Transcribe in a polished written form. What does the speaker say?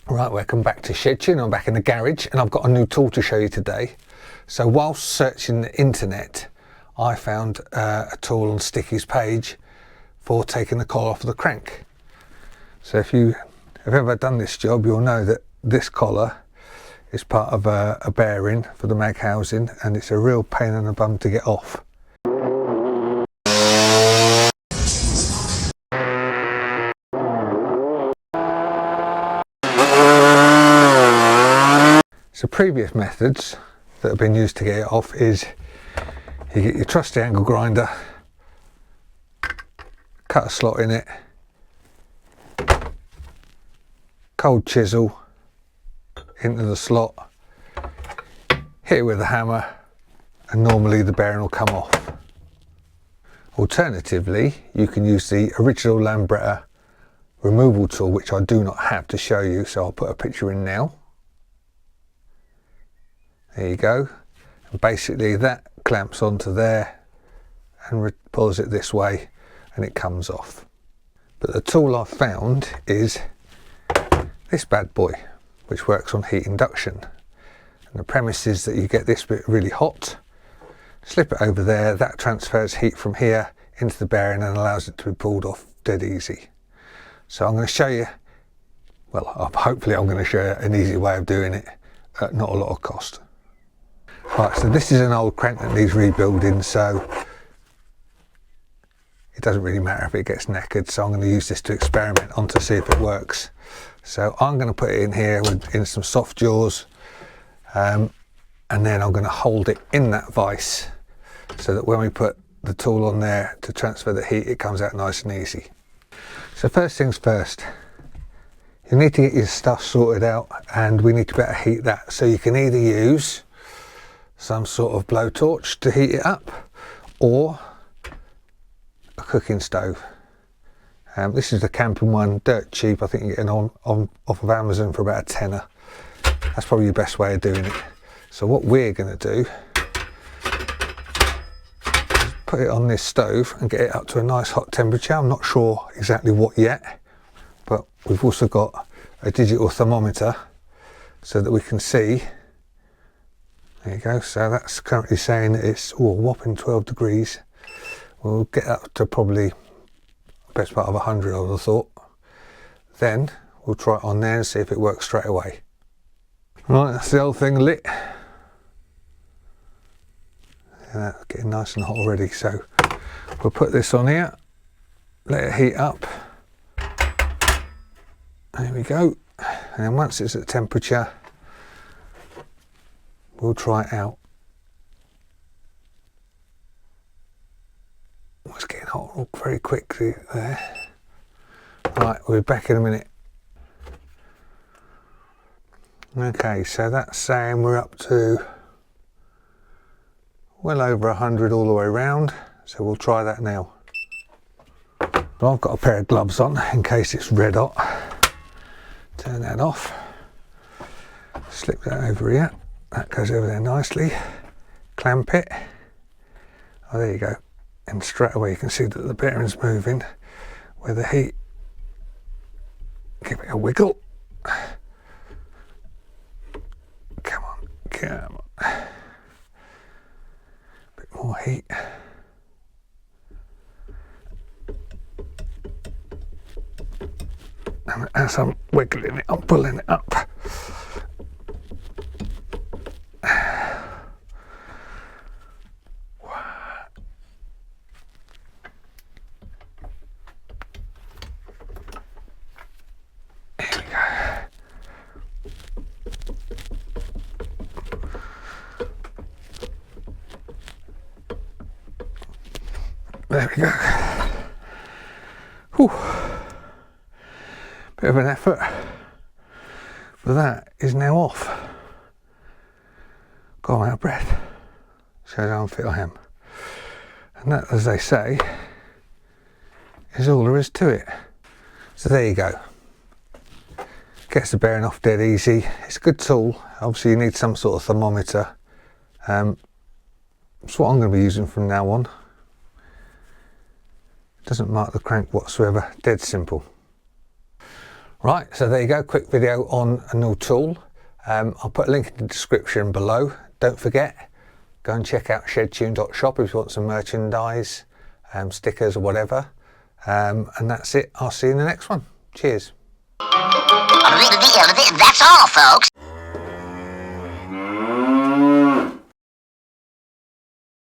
Right, welcome back to Shed Tune. I'm back in the garage and I've got a new tool to show you today. So whilst searching the internet, I found a tool on Sticky's page for taking the collar off of the crank. So if you have ever done this job, you'll know that this collar is part of a bearing for the mag housing, and it's a real pain in the bum to get off. So previous methods that have been used to get it off is you get your trusty angle grinder, cut a slot in it, cold chisel into the slot, hit it with a hammer, and normally the bearing will come off. Alternatively, you can use the original Lambretta removal tool, which I do not have to show you, so I'll put a picture in now. There you go. And basically that clamps onto there and pulls it this way and it comes off. But the tool I've found is this bad boy, which works on heat induction. And the premise is that you get this bit really hot, slip it over there, that transfers heat from here into the bearing and allows it to be pulled off dead easy. So I'm going to show you, well, hopefully I'm going to show you an easy way of doing it at not a lot of cost. Right, so this is an old crank that needs rebuilding, so it doesn't really matter if it gets knackered, so I'm going to use this to experiment on to see if it works. So I'm going to put it in here in some soft jaws, and then I'm going to hold it in that vise so that when we put the tool on there to transfer the heat, it comes out nice and easy. So first things first, you need to get your stuff sorted out, and we need to better heat that. So you can either use some sort of blowtorch to heat it up, or a cooking stove. This is the camping one, dirt cheap. I think you get it off of Amazon for about a tenner. That's probably the best way of doing it. So what we're going to do is put it on this stove and get it up to a nice hot temperature. I'm not sure exactly what yet, but we've also got a digital thermometer so that we can see. There you go, so that's currently saying that it's a whopping 12 degrees. We'll get up to probably the best part of 100, I would have thought. Then we'll try it on there and see if it works straight away. Right, that's the old thing lit. Yeah, that's getting nice and hot already, so we'll put this on here, let it heat up. There we go, and then once it's at temperature, we'll try it out. It's getting hot very quickly there. Right, we'll be back in a minute. Okay, so that's saying we're up to well over 100 all the way around, so we'll try that now. But I've got a pair of gloves on in case it's red hot. Turn that off. Slip that over here. That goes over there nicely. Clamp it. Oh, there you go. And straight away you can see that the bearing's moving with the heat. Give it a wiggle. Come on, come on. Bit more heat. And as I'm wiggling it, I'm pulling it up. There we go. Whew. Bit of an effort, but that is now off. Got my out of breath. Shows how unfit I am. And that, as they say, is all there is to it. So there you go. Gets the bearing off dead easy. It's a good tool. Obviously you need some sort of thermometer. It's what I'm going to be using from now on. Doesn't mark the crank whatsoever, dead simple. Right, so there you go, quick video on a new tool. I'll put a link in the description below. Don't forget, go and check out shedtune.shop if you want some merchandise, stickers or whatever. And that's it. I'll see you in the next one. Cheers. That's all, folks.